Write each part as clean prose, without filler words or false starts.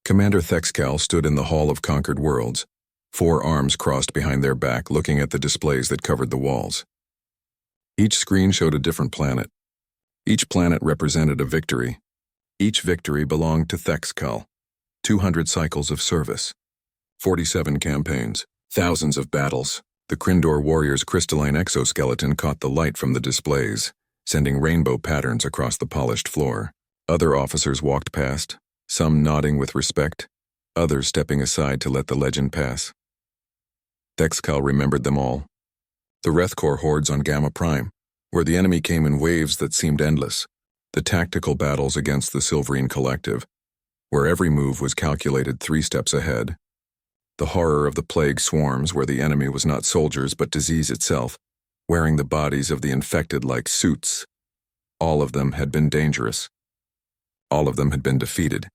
Commander Thexcal stood in the Hall of Conquered Worlds, 4 arms crossed behind their back, looking at the displays that covered the walls. Each screen showed a different planet. Each planet represented a victory. Each victory belonged to Thexcal. 200 cycles of service. 47 campaigns. Thousands of battles. The Krindor warrior's crystalline exoskeleton caught the light from the displays, sending rainbow patterns across the polished floor. Other officers walked past, some nodding with respect, others stepping aside to let the legend pass. Thexcal remembered them all. The Rethkor hordes on Gamma Prime, where the enemy came in waves that seemed endless. The tactical battles against the Silverine Collective, where every move was calculated 3 steps ahead. The horror of the plague swarms, where the enemy was not soldiers but disease itself, wearing the bodies of the infected like suits. All of them had been dangerous. All of them had been defeated.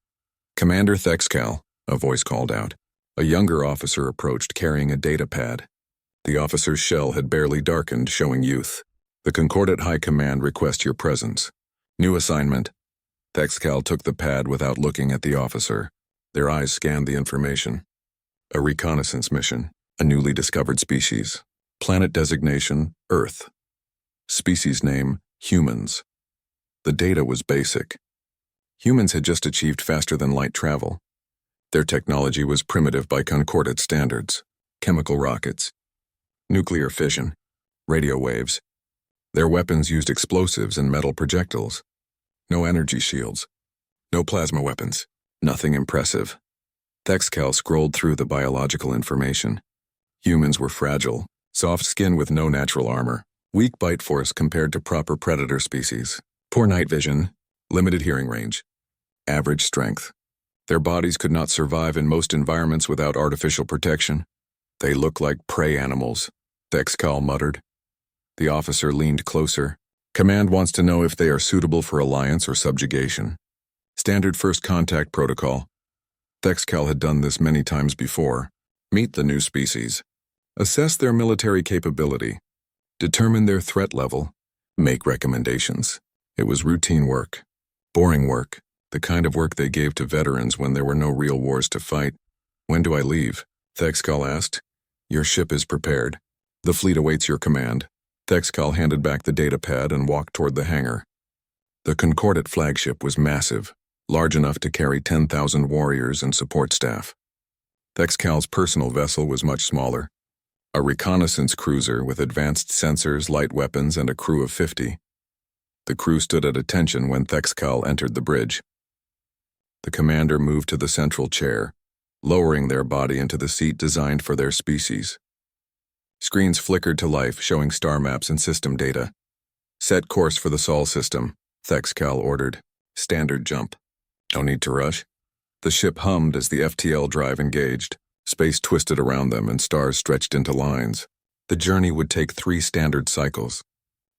"Commander Thexcal," a voice called out. A younger officer approached carrying a data pad. The officer's shell had barely darkened, showing youth. "The Concordat High Command request your presence. New assignment." Thexcal took the pad without looking at the officer. Their eyes scanned the information. A reconnaissance mission, a newly discovered species. Planet designation, Earth. Species name, humans. The data was basic. Humans had just achieved faster-than-light travel. Their technology was primitive by Concordat standards. Chemical rockets. Nuclear fission. Radio waves. Their weapons used explosives and metal projectiles. No energy shields. No plasma weapons. Nothing impressive. Thexcal scrolled through the biological information. Humans were fragile, soft skin with no natural armor, weak bite force compared to proper predator species, poor night vision, limited hearing range, average strength. Their bodies could not survive in most environments without artificial protection. "They look like prey animals," Thexcal muttered. The officer leaned closer. "Command wants to know if they are suitable for alliance or subjugation. Standard first contact protocol." Thexcal had done this many times before. Meet the new species. Assess their military capability. Determine their threat level. Make recommendations. It was routine work. Boring work. The kind of work they gave to veterans when there were no real wars to fight. "When do I leave?" Thexcal asked. "Your ship is prepared. The fleet awaits your command." Thexcal handed back the data pad and walked toward the hangar. The Concordat flagship was massive, large enough to carry 10,000 warriors and support staff. Thexcal's personal vessel was much smaller. A reconnaissance cruiser with advanced sensors, light weapons, and a crew of 50. The crew stood at attention when Thexcal entered the bridge. The commander moved to the central chair, lowering their body into the seat designed for their species. Screens flickered to life, showing star maps and system data. "Set course for the Sol system," Thexcal ordered. "Standard jump. No need to rush." The ship hummed as the FTL drive engaged. Space twisted around them and stars stretched into lines. The journey would take 3 standard cycles.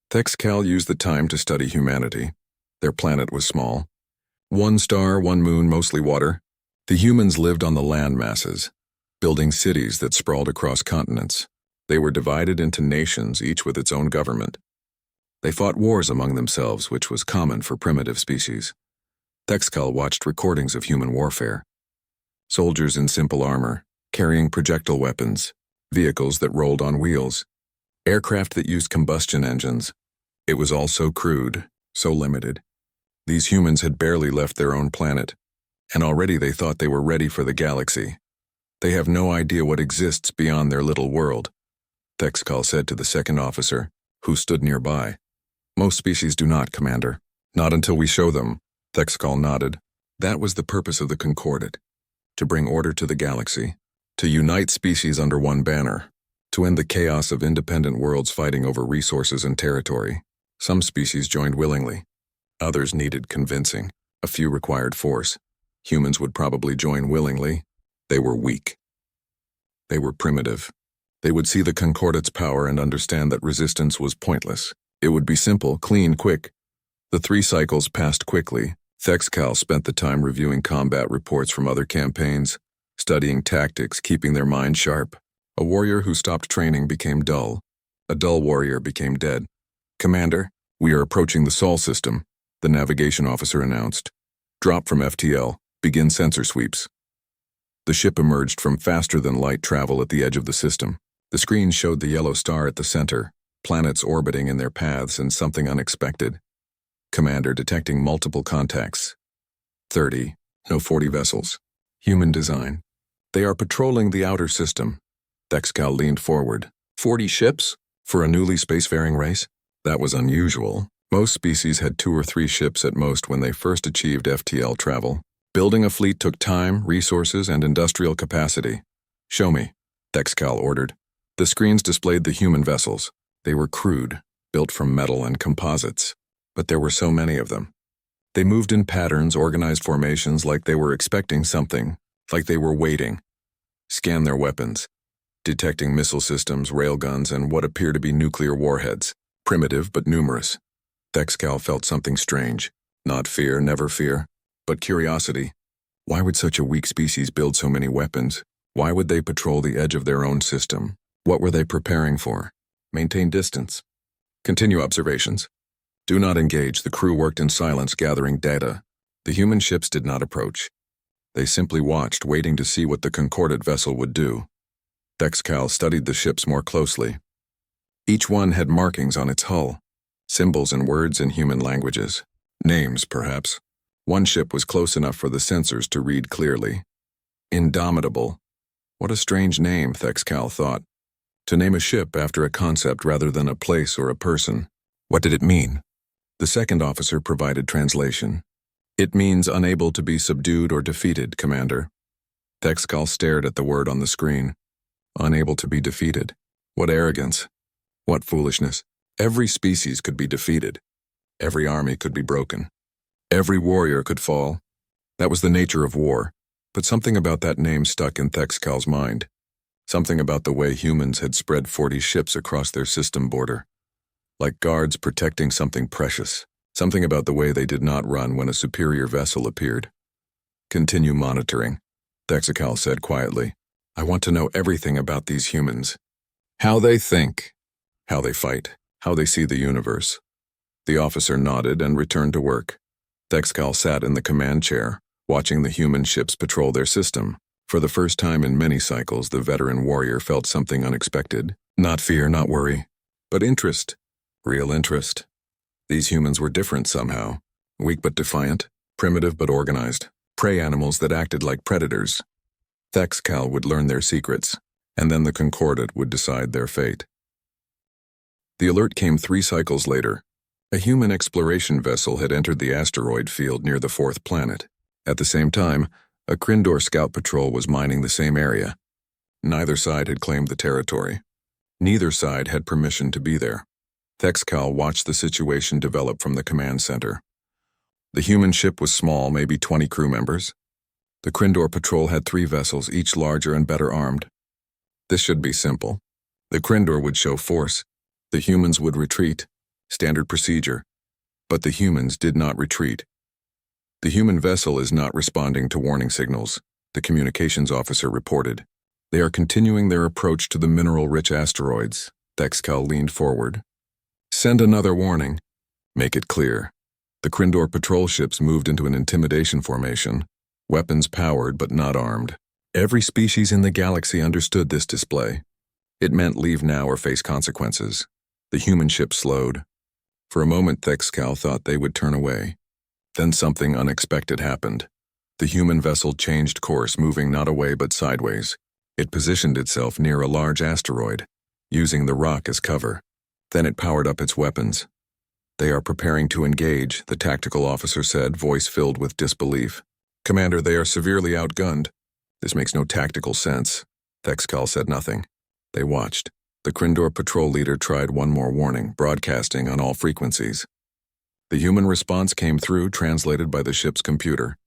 Thexcal used the time to study humanity. Their planet was small. 1 star, 1 moon, mostly water. The humans lived on the land masses, building cities that sprawled across continents. They were divided into nations, each with its own government. They fought wars among themselves, which was common for primitive species. Thexcal watched recordings of human warfare. Soldiers in simple armor, carrying projectile weapons, vehicles that rolled on wheels, aircraft that used combustion engines. It was all so crude, so limited. These humans had barely left their own planet, and already they thought they were ready for the galaxy. "They have no idea what exists beyond their little world," Thexcal said to the second officer, who stood nearby. "Most species do not, Commander. Not until we show them." Thexcal nodded. That was the purpose of the Concordat. To bring order to the galaxy. To unite species under one banner. To end the chaos of independent worlds fighting over resources and territory. Some species joined willingly. Others needed convincing. A few required force. Humans would probably join willingly. They were weak. They were primitive. They would see the Concordat's power and understand that resistance was pointless. It would be simple, clean, quick. The 3 cycles passed quickly. Thexcal spent the time reviewing combat reports from other campaigns, studying tactics, keeping their mind sharp. A warrior who stopped training became dull. A dull warrior became dead. "Commander, we are approaching the Sol system," the navigation officer announced. "Drop from FTL. Begin sensor sweeps." The ship emerged from faster-than-light travel at the edge of the system. The screen showed the yellow star at the center, planets orbiting in their paths, and something unexpected. Commander detecting multiple contacts. 30, no 40 vessels. Human design. They are patrolling the outer system. Thexcal leaned forward. 40 ships? For a newly spacefaring race? That was unusual. Most species had 2 or 3 ships at most when they first achieved FTL travel. Building a fleet took time, resources, and industrial capacity. Show me, Thexcal ordered. The screens displayed the human vessels. They were crude, built from metal and composites. But there were so many of them. They moved in patterns, organized formations like they were expecting something, like they were waiting. Scan their weapons. Detecting missile systems, railguns, and what appear to be nuclear warheads. Primitive but numerous. Thexcal felt something strange. Not fear, never fear, but curiosity. Why would such a weak species build so many weapons? Why would they patrol the edge of their own system? What were they preparing for? Maintain distance. Continue observations. Do not engage. The crew worked in silence, gathering data. The human ships did not approach. They simply watched, waiting to see what the concordant vessel would do. Thexcal studied the ships more closely. Each one had markings on its hull, symbols and words in human languages. Names, perhaps. One ship was close enough for the sensors to read clearly. Indomitable. What a strange name, Thexcal thought. To name a ship after a concept rather than a place or a person. What did it mean? The second officer provided translation. It means unable to be subdued or defeated, Commander. Thexcal stared at the word on the screen. Unable to be defeated. What arrogance. What foolishness. Every species could be defeated. Every army could be broken. Every warrior could fall. That was the nature of war. But something about that name stuck in Thexcal's mind. Something about the way humans had spread 40 ships across their system border. Like guards protecting something precious. Something about the way they did not run when a superior vessel appeared. Continue monitoring, Thexcal said quietly. I want to know everything about these humans. How they think. How they fight. How they see the universe. The officer nodded and returned to work. Thexcal sat in the command chair, watching the human ships patrol their system. For the first time in many cycles, the veteran warrior felt something unexpected. Not fear, not worry, but interest. Real interest. These humans were different somehow. Weak but defiant, primitive but organized. Prey animals that acted like predators. Thexcal would learn their secrets, and then the concordant would decide their fate. The alert came 3 cycles later. A human exploration vessel had entered the asteroid field near the 4th planet. At the same time, a Krindor scout patrol was mining the same area. Neither side had claimed the territory. Neither side had permission to be there. Thexcal watched the situation develop from the command center. The human ship was small, maybe 20 crew members. The Krindor patrol had 3 vessels, each larger and better armed. This should be simple. The Krindor would show force. The humans would retreat. Standard procedure. But the humans did not retreat. The human vessel is not responding to warning signals, the communications officer reported. They are continuing their approach to the mineral-rich asteroids. Thexcal leaned forward. Send another warning. Make it clear. The Krindor patrol ships moved into an intimidation formation, weapons powered but not armed. Every species in the galaxy understood this display. It meant leave now or face consequences. The human ship slowed. For a moment, Thexcal thought they would turn away. Then something unexpected happened. The human vessel changed course, moving not away but sideways. It positioned itself near a large asteroid, using the rock as cover. Then it powered up its weapons. They are preparing to engage, the tactical officer said, voice filled with disbelief. Commander, they are severely outgunned. This makes no tactical sense. Thexcal said nothing. They watched. The Krindor patrol leader tried one more warning, broadcasting on all frequencies. The human response came through, translated by the ship's computer.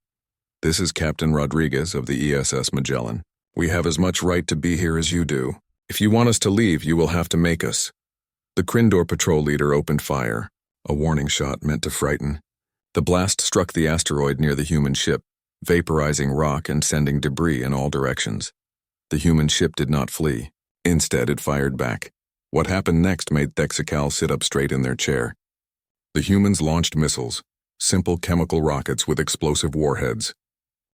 This is Captain Rodriguez of the ESS Magellan. We have as much right to be here as you do. If you want us to leave, you will have to make us. The Krindor patrol leader opened fire, a warning shot meant to frighten. The blast struck the asteroid near the human ship, vaporizing rock and sending debris in all directions. The human ship did not flee. Instead, it fired back. What happened next made Thexcal sit up straight in their chair. The humans launched missiles, simple chemical rockets with explosive warheads.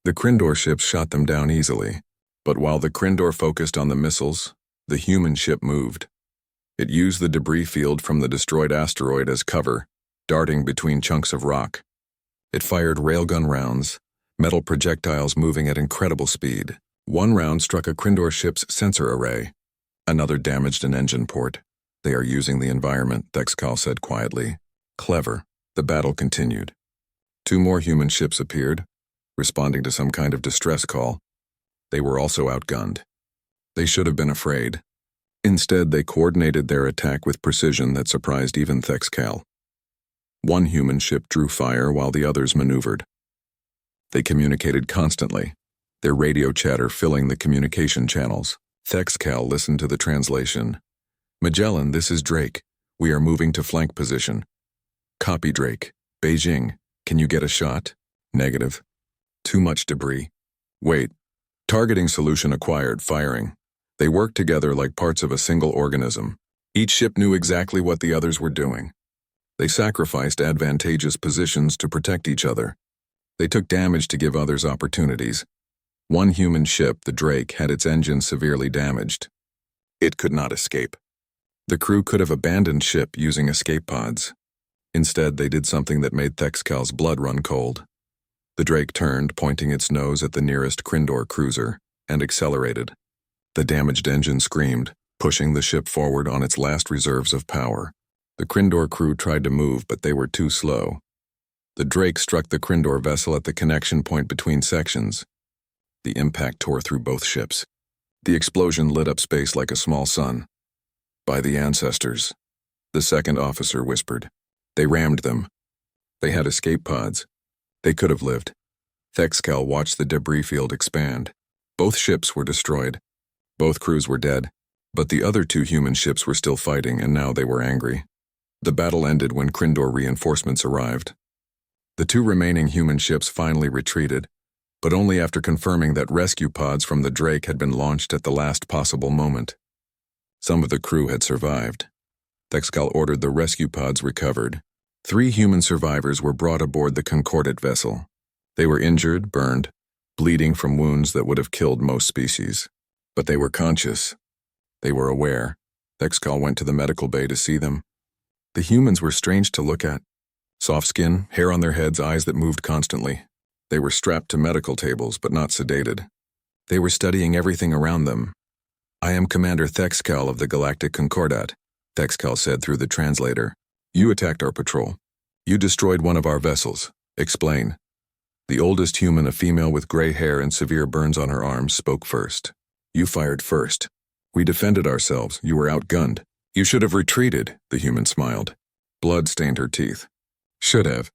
The Krindor ships shot them down easily, But while the Krindor focused on the missiles, the human ship moved. It used the debris field from the destroyed asteroid as cover, darting between chunks of rock. It fired railgun rounds, metal projectiles moving at incredible speed. One round struck a Krindor ship's sensor array. Another damaged an engine port. They are using the environment, Thexcal said quietly. Clever. The battle continued. 2 more human ships appeared, responding to some kind of distress call. They were also outgunned. They should have been afraid. Instead, they coordinated their attack with precision that surprised even Thexcal. One human ship drew fire while the others maneuvered. They communicated constantly, their radio chatter filling the communication channels. Thexcal listened to the translation. Magellan, this is Drake. We are moving to flank position. Copy, Drake. Beijing, can you get a shot? Negative. Too much debris. Wait. Targeting solution acquired, firing. They worked together like parts of a single organism. Each ship knew exactly what the others were doing. They sacrificed advantageous positions to protect each other. They took damage to give others opportunities. One human ship, the Drake, had its engine severely damaged. It could not escape. The crew could have abandoned ship using escape pods. Instead, they did something that made Thexcal's blood run cold. The Drake turned, pointing its nose at the nearest Krindor cruiser, and accelerated. The damaged engine screamed, pushing the ship forward on its last reserves of power. The Krindor crew tried to move, but they were too slow. The Drake struck the Krindor vessel at the connection point between sections. The impact tore through both ships. The explosion lit up space like a small sun. By the ancestors, the second officer whispered. They rammed them. They had escape pods. They could have lived. Thexcal watched the debris field expand. Both ships were destroyed. Both crews were dead. But the other 2 human ships were still fighting, and now they were angry. The battle ended when Krindor reinforcements arrived. The 2 remaining human ships finally retreated, but only after confirming that rescue pods from the Drake had been launched at the last possible moment. Some of the crew had survived. Thexcal ordered the rescue pods recovered. 3 human survivors were brought aboard the Concordat vessel. They were injured, burned, bleeding from wounds that would have killed most species. But they were conscious. They were aware. Thexcal went to the medical bay to see them. The humans were strange to look at. Soft skin, hair on their heads, eyes that moved constantly. They were strapped to medical tables, but not sedated. They were studying everything around them. I am Commander Thexcal of the Galactic Concordat, Thexcal said through the translator. You attacked our patrol. You destroyed one of our vessels. Explain. The oldest human, a female with gray hair and severe burns on her arms, spoke first. You fired first. We defended ourselves. You were outgunned. You should have retreated, the human smiled. Blood stained her teeth. Should have.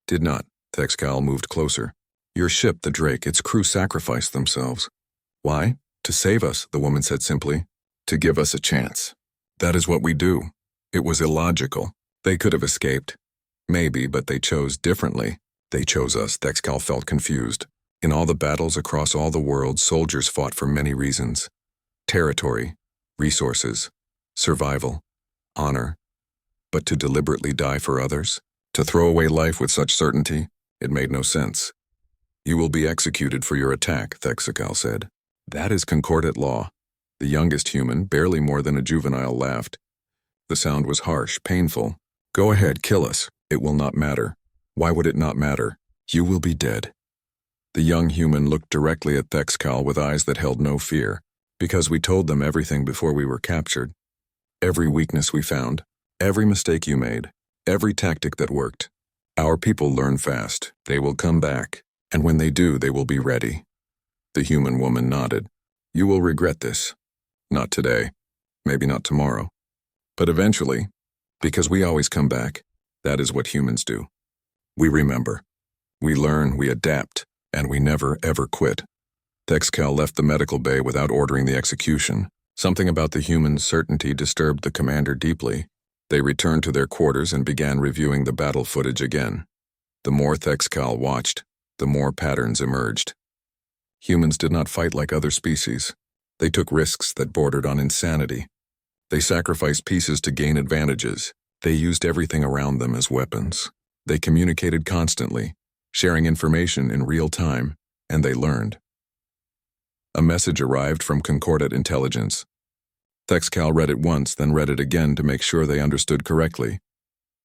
Did not. Thexcal moved closer. Your ship, the Drake, its crew sacrificed themselves. Why? To save us, the woman said simply. To give us a chance. That is what we do. It was illogical. They could have escaped. Maybe, but they chose differently. They chose us, Thexcal felt confused. In all the battles across all the world, soldiers fought for many reasons. Territory, resources, survival, honor. But to deliberately die for others? To throw away life with such certainty? It made no sense. You will be executed for your attack, Thexcal said. That is Concordat law. The youngest human, barely more than a juvenile, laughed. The sound was harsh, painful. Go ahead, kill us. It will not matter. Why would it not matter? You will be dead. The young human looked directly at Thexcal with eyes that held no fear. Because we told them everything before we were captured. Every weakness we found. Every mistake you made. Every tactic that worked. Our people learn fast. They will come back. And when they do, they will be ready. The human woman nodded. You will regret this. Not today. Maybe not tomorrow. But eventually, because we always come back, that is what humans do. We remember. We learn, we adapt, and we never, ever quit. Thexcal left the medical bay without ordering the execution. Something about the human's certainty disturbed the commander deeply. They returned to their quarters and began reviewing the battle footage again. The more Thexcal watched, the more patterns emerged. Humans did not fight like other species. They took risks that bordered on insanity. They sacrificed pieces to gain advantages. They used everything around them as weapons. They communicated constantly, sharing information in real time, and they learned. A message arrived from Concordat Intelligence. Thexcal read it once, then read it again to make sure they understood correctly.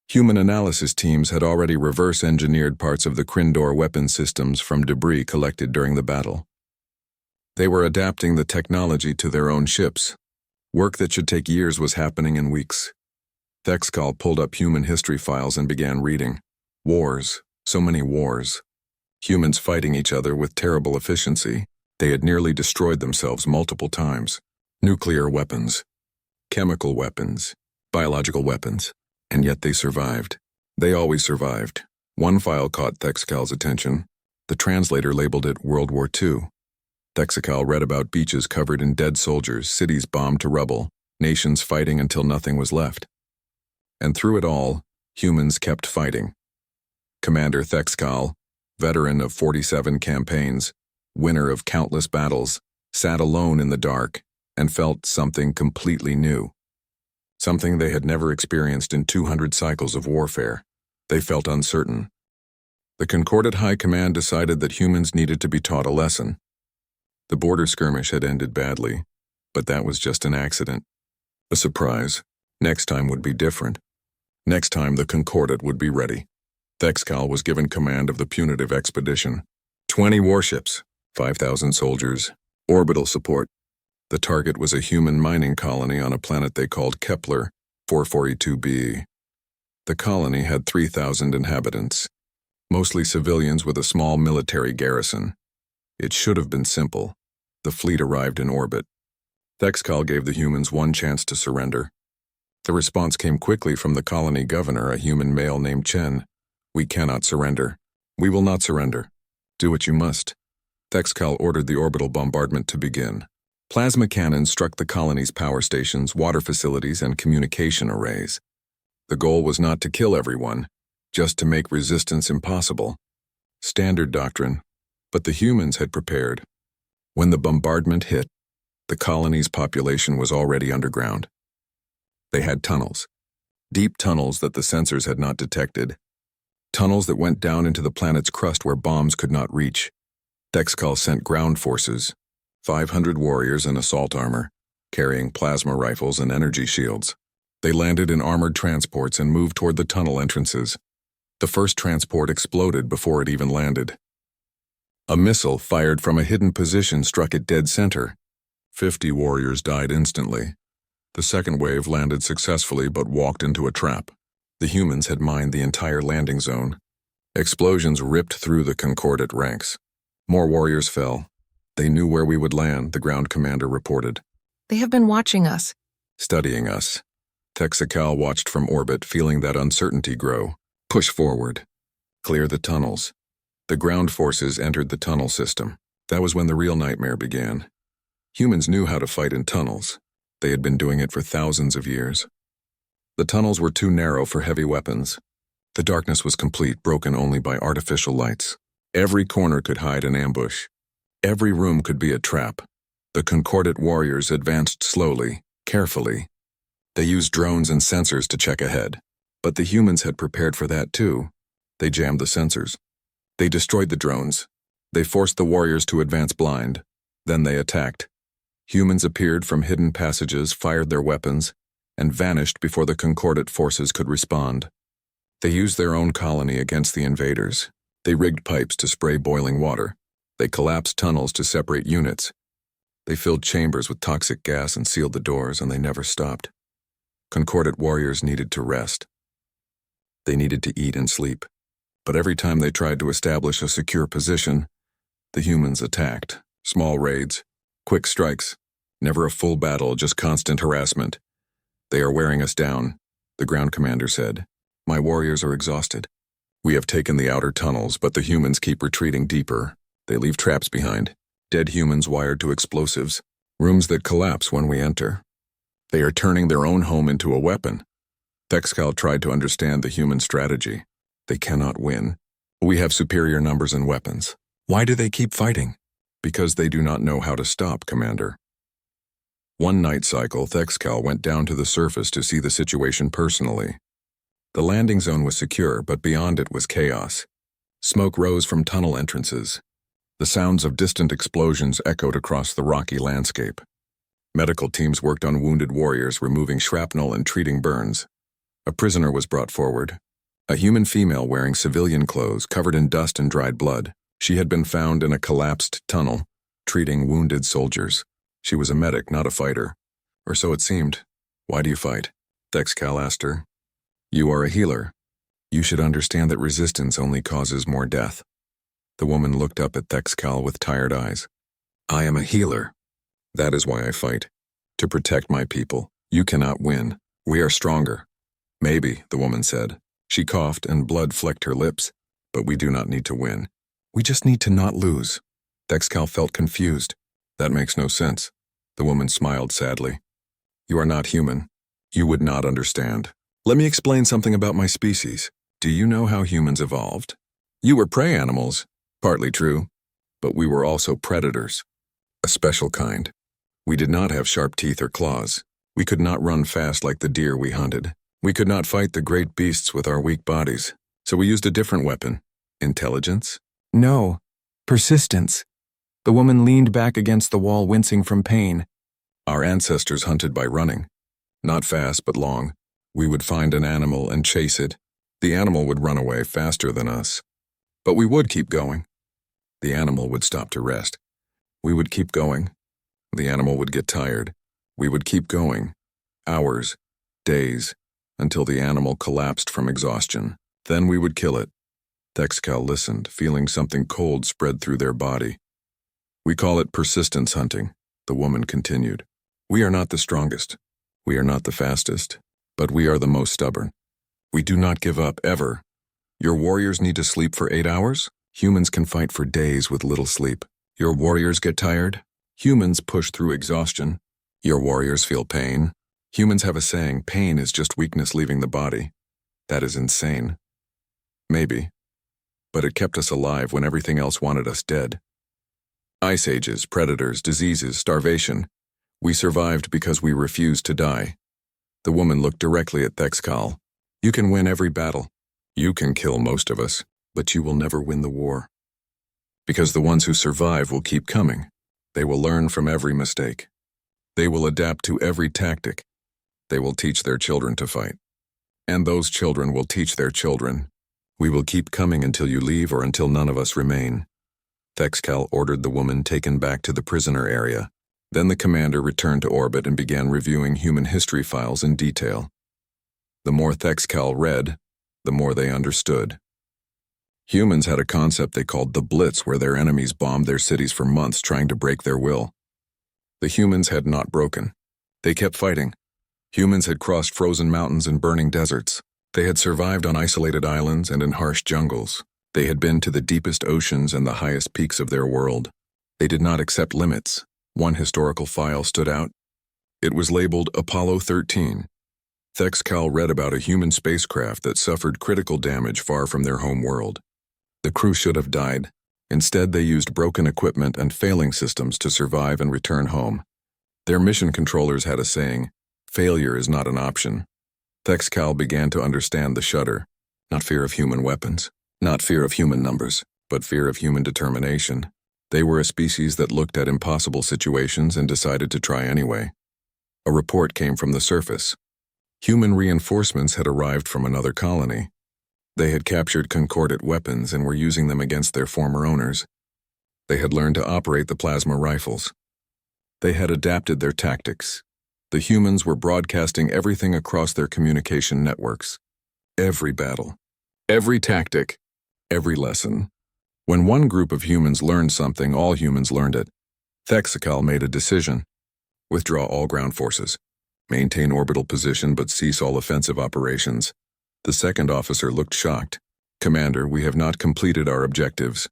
Human analysis teams had already reverse-engineered parts of the Krindor weapon systems from debris collected during the battle. They were adapting the technology to their own ships. Work that should take years was happening in weeks. Thexcal pulled up human history files and began reading. Wars, so many wars. Humans fighting each other with terrible efficiency. They had nearly destroyed themselves multiple times. Nuclear weapons, chemical weapons, biological weapons, and yet they survived. They always survived. One file caught Thexcal's attention. The translator labeled it World War II. Thexcal read about beaches covered in dead soldiers, cities bombed to rubble, nations fighting until nothing was left. And through it all, humans kept fighting. Commander Thexcal, veteran of 47 campaigns, winner of countless battles, sat alone in the dark and felt something completely new. Something they had never experienced in 200 cycles of warfare. They felt uncertain. The Concordat High Command decided that humans needed to be taught a lesson. The border skirmish had ended badly, but that was just an accident. A surprise. Next time would be different. Next time the Concordat would be ready. Thexcal was given command of the punitive expedition. 20 warships, 5,000 soldiers, orbital support. The target was a human mining colony on a planet they called Kepler 442b. The colony had 3,000 inhabitants, mostly civilians with a small military garrison. It should have been simple. The fleet arrived in orbit. Thexcal gave the humans one chance to surrender. The response came quickly from the colony governor, a human male named Chen. "We cannot surrender. We will not surrender. Do what you must." Thexcal ordered the orbital bombardment to begin. Plasma cannons struck the colony's power stations, water facilities, and communication arrays. The goal was not to kill everyone, just to make resistance impossible. Standard doctrine, but the humans had prepared. When the bombardment hit, the colony's population was already underground. They had tunnels, deep tunnels that the sensors had not detected, tunnels that went down into the planet's crust where bombs could not reach. Thexcal sent ground forces, 500 warriors in assault armor, carrying plasma rifles and energy shields. They landed in armored transports and moved toward the tunnel entrances. The first transport exploded before it even landed. A missile fired from a hidden position struck it dead center. 50 warriors died instantly. The second wave landed successfully but walked into a trap. The humans had mined the entire landing zone. Explosions ripped through the Concordat ranks. More warriors fell. "They knew where we would land," the ground commander reported. "They have been watching us." "Studying us." Thexcal watched from orbit, feeling that uncertainty grow. "Push forward. Clear the tunnels." The ground forces entered the tunnel system. That was when the real nightmare began. Humans knew how to fight in tunnels. They had been doing it for thousands of years. The tunnels were too narrow for heavy weapons. The darkness was complete, broken only by artificial lights. Every corner could hide an ambush. Every room could be a trap. The Concordat warriors advanced slowly, carefully. They used drones and sensors to check ahead. But the humans had prepared for that too. They jammed the sensors. They destroyed the drones. They forced the warriors to advance blind. Then they attacked. Humans appeared from hidden passages, fired their weapons, and vanished before the Concordat forces could respond. They used their own colony against the invaders. They rigged pipes to spray boiling water. They collapsed tunnels to separate units. They filled chambers with toxic gas and sealed the doors, and they never stopped. Concordat warriors needed to rest. They needed to eat and sleep. But every time they tried to establish a secure position, the humans attacked. Small raids, quick strikes, never a full battle, just constant harassment. "They are wearing us down," the ground commander said. "My warriors are exhausted. We have taken the outer tunnels, but the humans keep retreating deeper. They leave traps behind, dead humans wired to explosives, rooms that collapse when we enter. They are turning their own home into a weapon." Thexcal tried to understand the human strategy. "They cannot win. We have superior numbers and weapons. Why do they keep fighting?" "Because they do not know how to stop, Commander." One night cycle, Thexcal went down to the surface to see the situation personally. The landing zone was secure, but beyond it was chaos. Smoke rose from tunnel entrances. The sounds of distant explosions echoed across the rocky landscape. Medical teams worked on wounded warriors, removing shrapnel and treating burns. A prisoner was brought forward. A human female wearing civilian clothes, covered in dust and dried blood. She had been found in a collapsed tunnel, treating wounded soldiers. She was a medic, not a fighter. Or so it seemed. Why do you fight? Thexcal asked her. You are a healer. You should understand that resistance only causes more death. The woman looked up at Thexcal with tired eyes. I am a healer. That is why I fight. To protect my people. You cannot win. We are stronger. Maybe, the woman said. She coughed and blood flecked her lips. But we do not need to win. We just need to not lose. Thexcal felt confused. That makes no sense. The woman smiled sadly. You are not human. You would not understand. Let me explain something about my species. Do you know how humans evolved? You were prey animals. Partly true. But we were also predators. A special kind. We did not have sharp teeth or claws. We could not run fast like the deer we hunted. We could not fight the great beasts with our weak bodies. So we used a different weapon. Intelligence? No. Persistence. The woman leaned back against the wall, wincing from pain. Our ancestors hunted by running. Not fast, but long. We would find an animal and chase it. The animal would run away faster than us. But we would keep going. The animal would stop to rest. We would keep going. The animal would get tired. We would keep going. Hours, days, until the animal collapsed from exhaustion. Then we would kill it. Thexcal listened, feeling something cold spread through their body. We call it persistence hunting, the woman continued. We are not the strongest. We are not the fastest. But we are the most stubborn. We do not give up, ever. Your warriors need to sleep for 8 hours? Humans can fight for days with little sleep. Your warriors get tired? Humans push through exhaustion. Your warriors feel pain? Humans have a saying, pain is just weakness leaving the body. That is insane. Maybe. But it kept us alive when everything else wanted us dead. Ice ages, predators, diseases, starvation. We survived because we refused to die. The woman looked directly at Thexcal. You can win every battle. You can kill most of us, but you will never win the war. Because the ones who survive will keep coming. They will learn from every mistake. They will adapt to every tactic. They will teach their children to fight. And those children will teach their children. We will keep coming until you leave or until none of us remain. Thexcal ordered the woman taken back to the prisoner area. Then the commander returned to orbit and began reviewing human history files in detail. The more Thexcal read, the more they understood. Humans had a concept they called the Blitz, where their enemies bombed their cities for months trying to break their will. The humans had not broken. They kept fighting. Humans had crossed frozen mountains and burning deserts. They had survived on isolated islands and in harsh jungles. They had been to the deepest oceans and the highest peaks of their world. They did not accept limits. One historical file stood out. It was labeled Apollo 13. Thexcal read about a human spacecraft that suffered critical damage far from their home world. The crew should have died. Instead, they used broken equipment and failing systems to survive and return home. Their mission controllers had a saying, failure is not an option. Thexcal began to understand the shudder, not fear of human weapons, not fear of human numbers, but fear of human determination. They were a species that looked at impossible situations and decided to try anyway. A report came from the surface. Human reinforcements had arrived from another colony. They had captured concordant weapons and were using them against their former owners. They had learned to operate the plasma rifles. They had adapted their tactics. The humans were broadcasting everything across their communication networks. Every battle, every tactic, every lesson. When one group of humans learned something, all humans learned it. Thexcal made a decision. Withdraw all ground forces. Maintain orbital position but cease all offensive operations. The second officer looked shocked. Commander, we have not completed our objectives.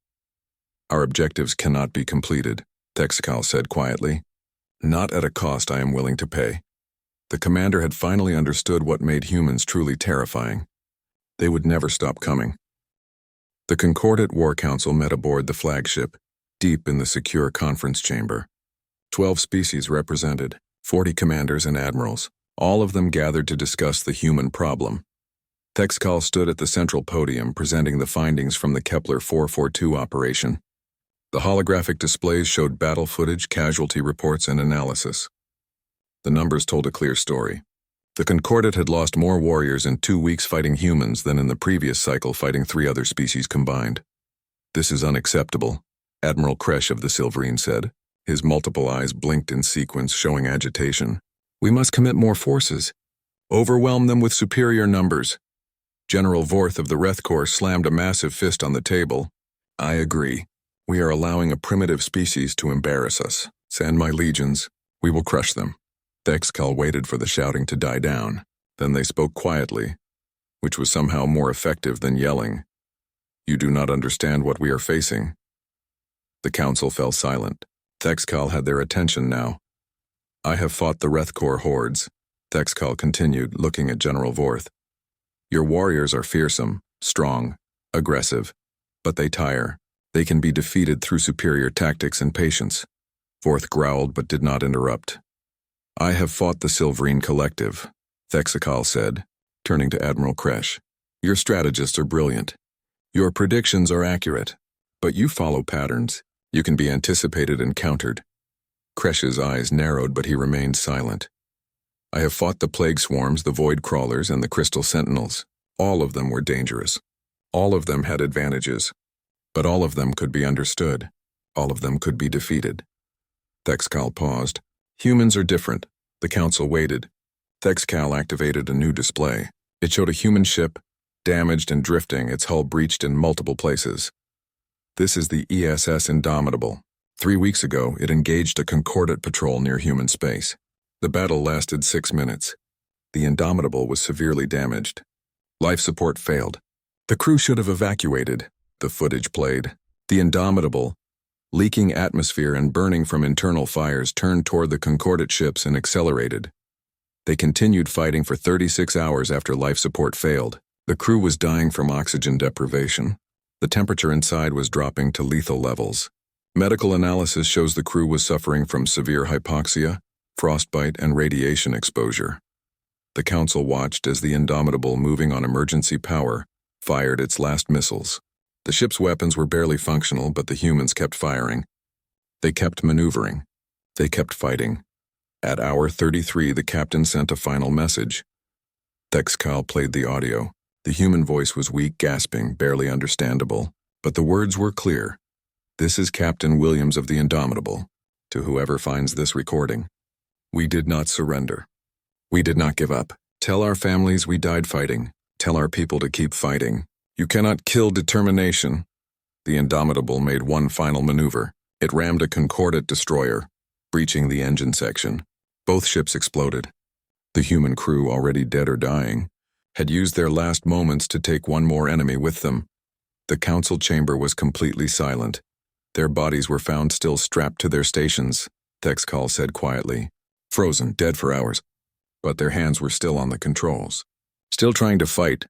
Our objectives cannot be completed, Thexcal said quietly. Not at a cost I am willing to pay. The commander had finally understood what made humans truly terrifying. They would never stop coming. The Concordant War Council met aboard the flagship, deep in the secure conference chamber. 12 species represented, 40 commanders and admirals, all of them gathered to discuss the human problem. Thexcal stood at the central podium presenting the findings from the Kepler 442 operation. The holographic displays showed battle footage, casualty reports, and analysis. The numbers told a clear story. The Concordat had lost more warriors in 2 weeks fighting humans than in the previous cycle fighting 3 other species combined. "This is unacceptable," Admiral Kresh of the Silverine said. His multiple eyes blinked in sequence, showing agitation. "We must commit more forces. Overwhelm them with superior numbers." General Vorth of the Reth Corps slammed a massive fist on the table. "I agree. We are allowing a primitive species to embarrass us. Send my legions. We will crush them." Thexcal waited for the shouting to die down. Then they spoke quietly, which was somehow more effective than yelling. "You do not understand what we are facing." The council fell silent. Thexcal had their attention now. "I have fought the Reth Corps hordes," Thexcal continued, looking at General Vorth. "Your warriors are fearsome, strong, aggressive, but they tire. They can be defeated through superior tactics and patience." Vorth growled but did not interrupt. "I have fought the Silverine Collective," Thexcal said, turning to Admiral Kresh. "Your strategists are brilliant. Your predictions are accurate, but you follow patterns. You can be anticipated and countered." Kresh's eyes narrowed, but he remained silent. "I have fought the Plague Swarms, the Void Crawlers, and the Crystal Sentinels. All of them were dangerous. All of them had advantages. But all of them could be understood. All of them could be defeated." Thexcal paused. "Humans are different." The council waited. Thexcal activated a new display. It showed a human ship, damaged and drifting, its hull breached in multiple places. "This is the ESS Indomitable. 3 weeks ago, it engaged a Concordat patrol near human space. The battle lasted 6 minutes. The Indomitable was severely damaged. Life support failed. The crew should have evacuated." The footage played. The Indomitable, leaking atmosphere and burning from internal fires, turned toward the Concordat ships and accelerated. They continued fighting for 36 hours after life support failed. The crew was dying from oxygen deprivation. The temperature inside was dropping to lethal levels. Medical analysis shows the crew was suffering from severe hypoxia, frostbite, and radiation exposure. The council watched as the Indomitable, moving on emergency power, fired its last missiles. The ship's weapons were barely functional, but the humans kept firing. They kept maneuvering. They kept fighting. At hour 33, the captain sent a final message. Thexcal played the audio. The human voice was weak, gasping, barely understandable, but the words were clear. "This is Captain Williams of the Indomitable. To whoever finds this recording. We did not surrender. We did not give up. Tell our families we died fighting. Tell our people to keep fighting. You cannot kill determination." The Indomitable made one final maneuver. It rammed a Concordat destroyer, breaching the engine section. Both ships exploded. The human crew, already dead or dying, had used their last moments to take one more enemy with them. The council chamber was completely silent. Their bodies were found still strapped to their stations, Thexcal said quietly. "Frozen, dead for hours." But their hands were still on the controls. Still trying to fight.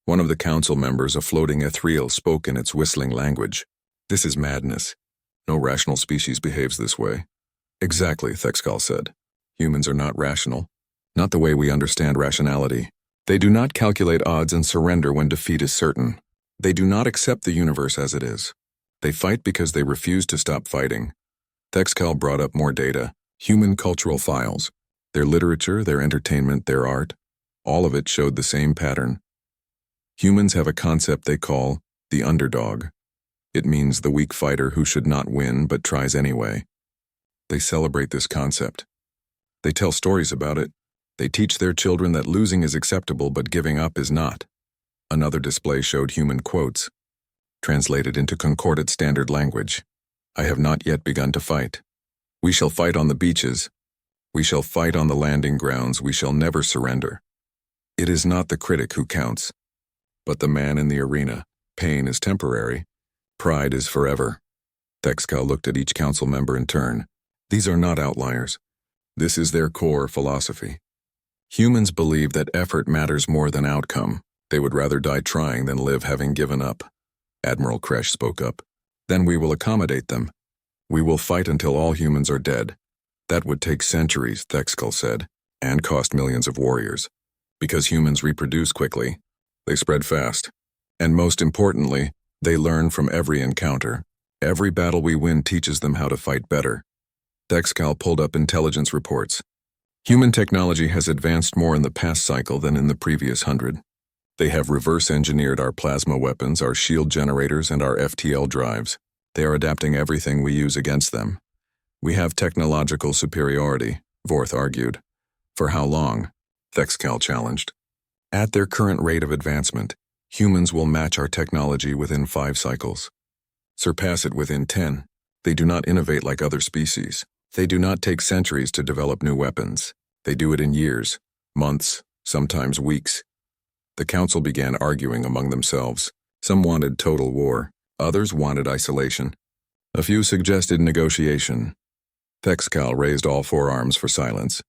One of the council members, a floating ethereal, spoke in its whistling language. "This is madness. No rational species behaves this way." "Exactly," Thexcal said. "Humans are not rational. Not the way we understand rationality. They do not calculate odds and surrender when defeat is certain. They do not accept the universe as it is. They fight because they refuse to stop fighting." Thexcal brought up more data. Human cultural files. Their literature, their entertainment, their art. All of it showed the same pattern. Humans have a concept they call the underdog. It means the weak fighter who should not win but tries anyway. They celebrate this concept. They tell stories about it. They teach their children that losing is acceptable but giving up is not. Another display showed human quotes, translated into Concordat standard language. "I have not yet begun to fight. We shall fight on the beaches. We shall fight on the landing grounds. We shall never surrender. It is not the critic who counts, but the man in the arena. Pain is temporary. Pride is forever." Thexcal looked at each council member in turn. These are not outliers. This is their core philosophy. Humans believe that effort matters more than outcome. They would rather die trying than live having given up. Admiral Kresh spoke up. "Then we will accommodate them. We will fight until all humans are dead." "That would take centuries," Thexcal said, "and cost millions of warriors. Because humans reproduce quickly. They spread fast. And most importantly, they learn from every encounter. Every battle we win teaches them how to fight better. Thexcal pulled up intelligence reports. Human technology has advanced more in the past cycle than in the previous 100. They have reverse-engineered our plasma weapons, our shield generators, and our FTL drives. They are adapting everything we use against them. We have technological superiority, Vorth argued. For how long? Thexcal challenged. At their current rate of advancement, humans will match our technology within 5 cycles. Surpass it within 10. They do not innovate like other species. They do not take centuries to develop new weapons. They do it in years, months, sometimes weeks. The council began arguing among themselves. Some wanted total war. Others wanted isolation. A few suggested negotiation. Thexcal raised all 4 arms for silence.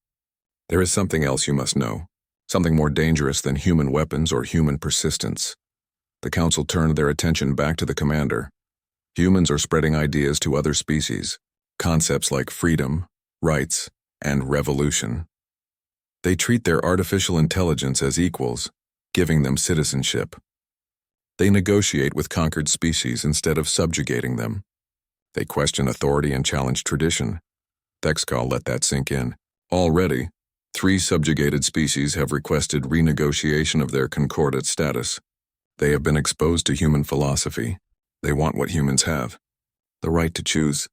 There is something else you must know. Something more dangerous than human weapons or human persistence. The council turned their attention back to the commander. Humans are spreading ideas to other species. Concepts like freedom, rights, and revolution. They treat their artificial intelligence as equals, giving them citizenship. They negotiate with conquered species instead of subjugating them. They question authority and challenge tradition. Thexcal let that sink in. Already, 3 subjugated species have requested renegotiation of their concordate status. They have been exposed to human philosophy. They want what humans have. The right to choose.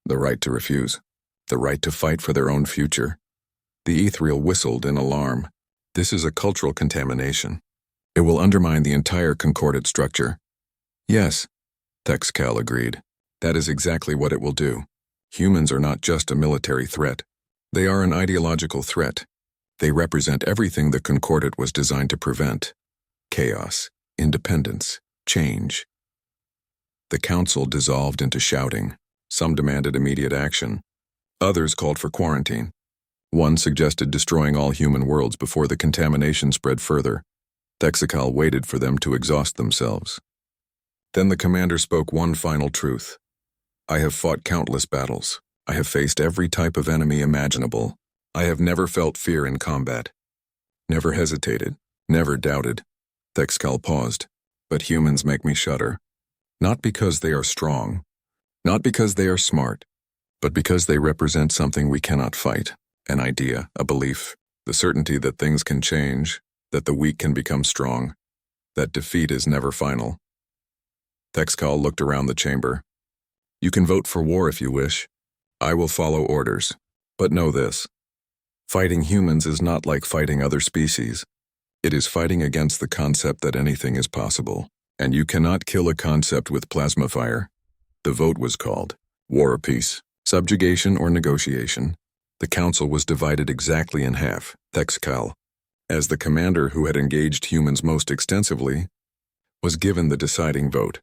The right to refuse. The right to fight for their own future. The ethereal whistled in alarm. This is a cultural contamination. It will undermine the entire concordate structure. Yes, Thexcal agreed. That is exactly what it will do. Humans are not just a military threat. They are an ideological threat. They represent everything the concordate was designed to prevent. Chaos, independence, change. The council dissolved into shouting. Some demanded immediate action. Others called for quarantine. One suggested destroying all human worlds before the contamination spread further. Thexcal waited for them to exhaust themselves. Then the commander spoke one final truth. I have fought countless battles. I have faced every type of enemy imaginable. I have never felt fear in combat. Never hesitated. Never doubted. Thexcal paused. But humans make me shudder. Not because they are strong. Not because they are smart, but because they represent something we cannot fight, an idea, a belief, the certainty that things can change, that the weak can become strong, that defeat is never final. Thexcal looked around the chamber. You can vote for war if you wish. I will follow orders. But know this. Fighting humans is not like fighting other species. It is fighting against the concept that anything is possible, and you cannot kill a concept with plasma fire. The vote was called. War or peace, subjugation or negotiation. The council was divided exactly in half. Thexcal, as the commander who had engaged humans most extensively, was given the deciding vote.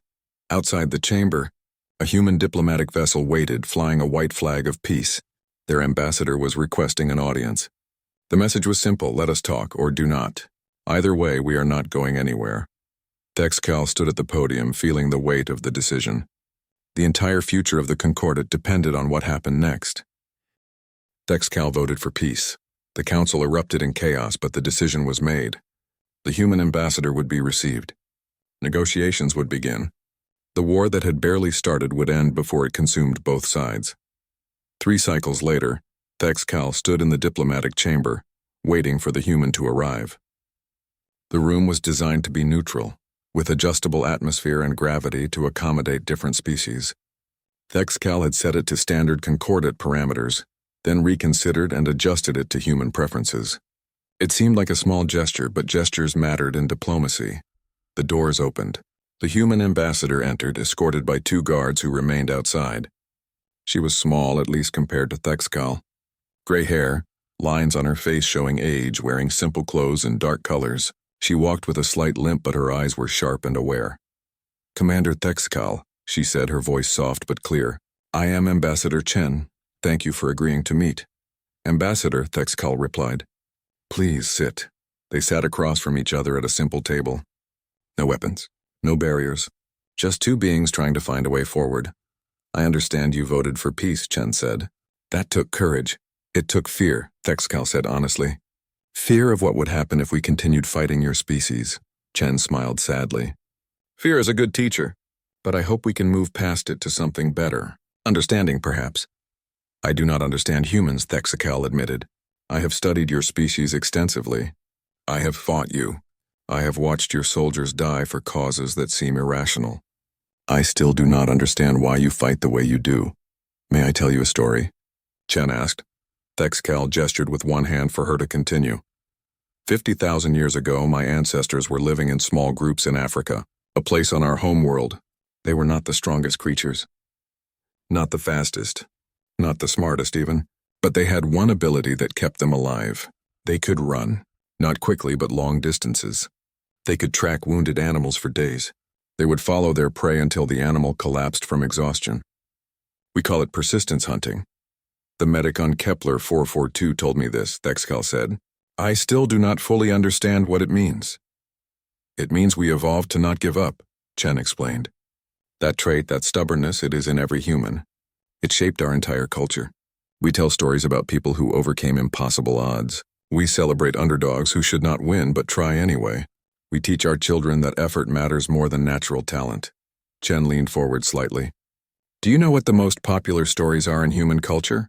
Outside the chamber, a human diplomatic vessel waited, flying a white flag of peace. Their ambassador was requesting an audience. The message was simple: let us talk or do not. Either way, we are not going anywhere. Thexcal stood at the podium, feeling the weight of the decision. The entire future of the concordate depended on what happened next. Thexcal voted for peace. The council erupted in chaos, but the decision was made. The human ambassador would be received. Negotiations would begin. The war that had barely started would end before it consumed both sides. 3 cycles later, Thexcal stood in the diplomatic chamber, waiting for the human to arrive. The room was designed to be neutral, with adjustable atmosphere and gravity to accommodate different species. Thexcal had set it to standard concordate parameters, then reconsidered and adjusted it to human preferences. It seemed like a small gesture, but gestures mattered in diplomacy. The doors opened. The human ambassador entered, escorted by 2 guards who remained outside. She was small, at least compared to Thexcal. Gray hair, lines on her face showing age, wearing simple clothes in dark colors. She walked with a slight limp, but her eyes were sharp and aware. Commander Thexcal, she said, her voice soft but clear. I am Ambassador Chen. Thank you for agreeing to meet. Ambassador, Thexcal replied. Please sit. They sat across from each other at a simple table. No weapons, no barriers, just 2 beings trying to find a way forward. I understand you voted for peace, Chen said. That took courage. It took fear, Thexcal said honestly. Fear of what would happen if we continued fighting your species. Chen smiled sadly. Fear is a good teacher. but I hope we can move past it to something better. Understanding, perhaps. I do not understand humans, Thexacal admitted. I have studied your species extensively. I have fought you. I have watched your soldiers die for causes that seem irrational. I still do not understand why you fight the way you do. May I tell you a story? Chen asked. Thexcal gestured with one hand for her to continue. 50,000 years ago, my ancestors were living in small groups in Africa, a place on our home world. They were not the strongest creatures. Not the fastest. Not the smartest even. But they had one ability that kept them alive. They could run. Not quickly, but long distances. They could track wounded animals for days. They would follow their prey until the animal collapsed from exhaustion. We call it persistence hunting. The medic on Kepler 442 told me this, Thexcal said. I still do not fully understand what it means. It means we evolved to not give up, Chen explained. That trait, that stubbornness, it is in every human. It shaped our entire culture. We tell stories about people who overcame impossible odds. We celebrate underdogs who should not win but try anyway. We teach our children that effort matters more than natural talent. Chen leaned forward slightly. Do you know what the most popular stories are in human culture?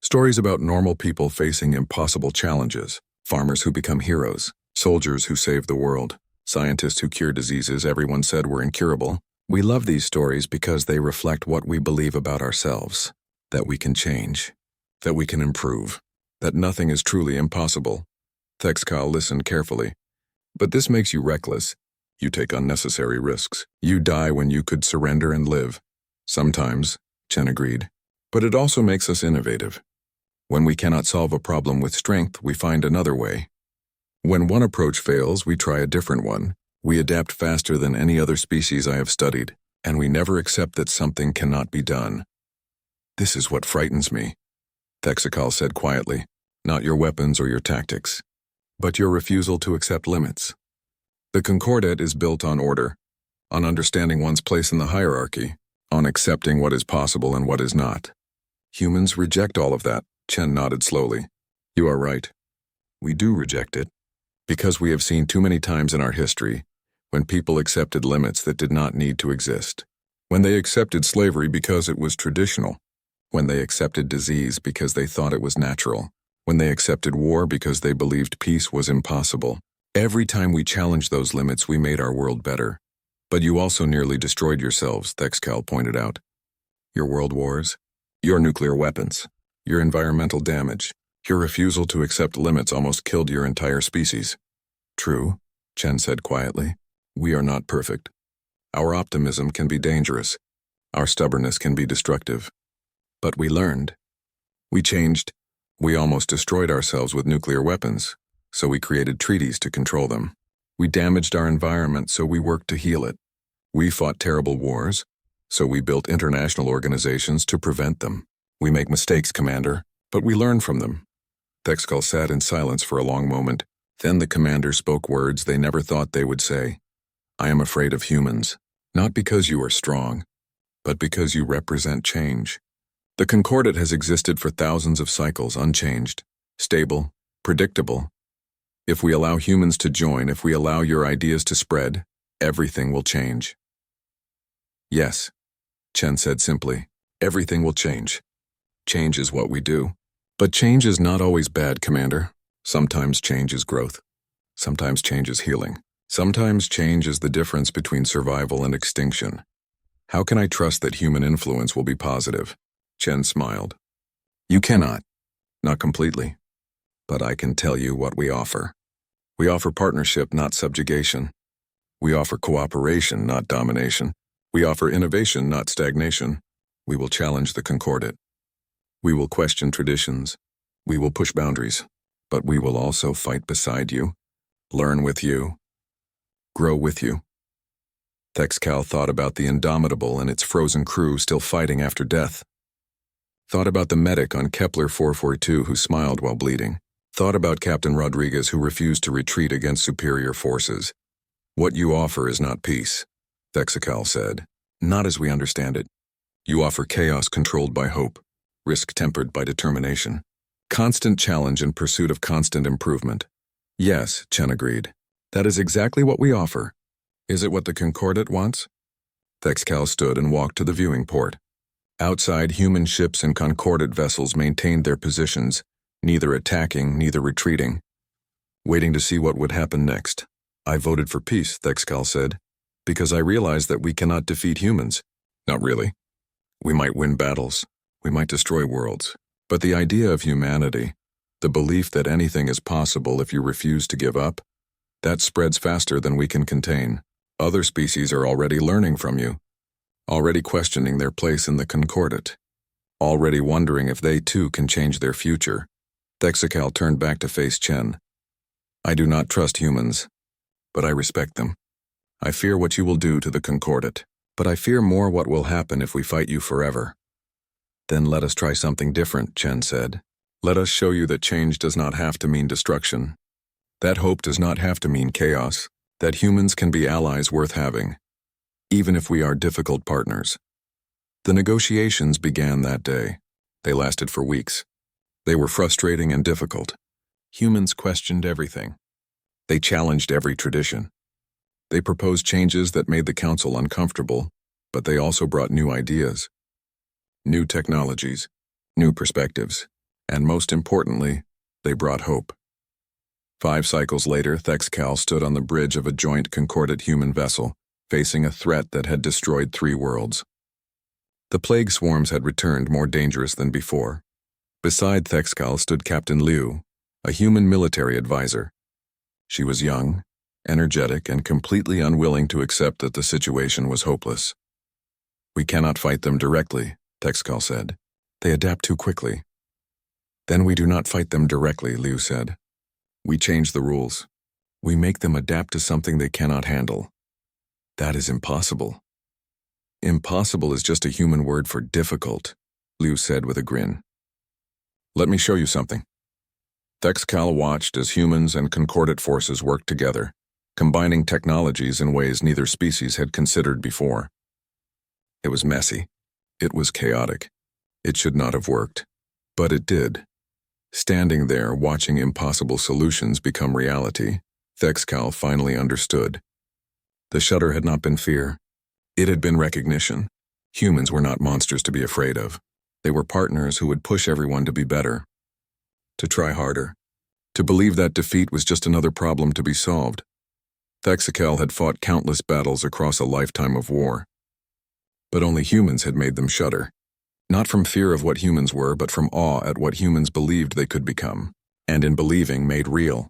Stories about normal people facing impossible challenges. Farmers who become heroes. Soldiers who save the world. Scientists who cure diseases everyone said were incurable. We love these stories because they reflect what we believe about ourselves. That we can change. That we can improve. That nothing is truly impossible. Thexcal listened carefully. But this makes you reckless. You take unnecessary risks. You die when you could surrender and live. Sometimes, Chen agreed. But it also makes us innovative. When we cannot solve a problem with strength, we find another way. When one approach fails, we try a different one. We adapt faster than any other species I have studied, and we never accept that something cannot be done. This is what frightens me, Thexacal said quietly. Not your weapons or your tactics, but your refusal to accept limits. The Concordat is built on order, on understanding one's place in the hierarchy, on accepting what is possible and what is not. Humans reject all of that, Chen nodded slowly. You are right. We do reject it, because we have seen too many times in our history when people accepted limits that did not need to exist. When they accepted slavery because it was traditional. When they accepted disease because they thought it was natural. When they accepted war because they believed peace was impossible. Every time we challenged those limits, we made our world better. But you also nearly destroyed yourselves, Thexcal pointed out. Your world wars, your nuclear weapons, your environmental damage, your refusal to accept limits almost killed your entire species. True, Chen said quietly. We are not perfect. Our optimism can be dangerous. Our stubbornness can be destructive. But we learned. We changed. We almost destroyed ourselves with nuclear weapons, so we created treaties to control them. We damaged our environment, so we worked to heal it. We fought terrible wars, so we built international organizations to prevent them. We make mistakes, Commander, but we learn from them. Thexcal sat in silence for a long moment. Then the commander spoke words they never thought they would say. I am afraid of humans, not because you are strong, but because you represent change. The Concordat has existed for thousands of cycles unchanged, stable, predictable. If we allow humans to join, if we allow your ideas to spread, everything will change. Yes, Chen said simply, everything will change. Change is what we do. But change is not always bad, Commander. Sometimes change is growth. Sometimes change is healing. Sometimes change is the difference between survival and extinction. How can I trust that human influence will be positive? Chen smiled. You cannot. Not completely. But I can tell you what we offer. We offer partnership, not subjugation. We offer cooperation, not domination. We offer innovation, not stagnation. We will challenge the Concordat. We will question traditions. We will push boundaries. But we will also fight beside you, learn with you, grow with you. Thexcal thought about the Indomitable and its frozen crew still fighting after death. Thought about the medic on Kepler 442 who smiled while bleeding. Thought about Captain Rodriguez who refused to retreat against superior forces. What you offer is not peace, Thexcal said. Not as we understand it. You offer chaos controlled by hope, risk tempered by determination. Constant challenge in pursuit of constant improvement. Yes, Chen agreed. That is exactly what we offer. Is it what the Concordat wants? Thexcal stood and walked to the viewing port. Outside, human ships and concordate vessels maintained their positions, neither attacking, neither retreating, waiting to see what would happen next. I voted for peace, Thexcal said, because I realized that we cannot defeat humans. Not really. We might win battles, we might destroy worlds, but the idea of humanity, the belief that anything is possible if you refuse to give up, that spreads faster than we can contain. Other species are already learning from you, already questioning their place in the concordate, already wondering if they too can change their future. Thexcal turned back to face Chen. I do not trust humans, but I respect them. I fear what you will do to the concordate, but I fear more what will happen if we fight you forever. Then let us try something different, Chen said. Let us show you that change does not have to mean destruction. That hope does not have to mean chaos. That humans can be allies worth having, even if we are difficult partners. The negotiations began that day. They lasted for weeks. They were frustrating and difficult. Humans questioned everything. They challenged every tradition. They proposed changes that made the council uncomfortable, but they also brought new ideas, new technologies, new perspectives, and most importantly, they brought hope. 5 cycles later, Thexcal stood on the bridge of a joint concordate human vessel, facing a threat that had destroyed 3 worlds. The plague swarms had returned more dangerous than before. Beside Thexcal stood Captain Liu, a human military advisor. She was young, energetic, and completely unwilling to accept that the situation was hopeless. We cannot fight them directly, Thexcal said. They adapt too quickly. Then we do not fight them directly, Liu said. We change the rules. We make them adapt to something they cannot handle. That is impossible. Impossible is just a human word for difficult, Liu said with a grin. Let me show you something. Thexcal watched as humans and concordate forces worked together, combining technologies in ways neither species had considered before. It was messy. It was chaotic. It should not have worked. But it did. Standing there, watching impossible solutions become reality, Thexcal finally understood. The shudder had not been fear. It had been recognition. Humans were not monsters to be afraid of. They were partners who would push everyone to be better, to try harder, to believe that defeat was just another problem to be solved. Thexcal had fought countless battles across a lifetime of war. But only humans had made them shudder. Not from fear of what humans were, but from awe at what humans believed they could become, and in believing made real.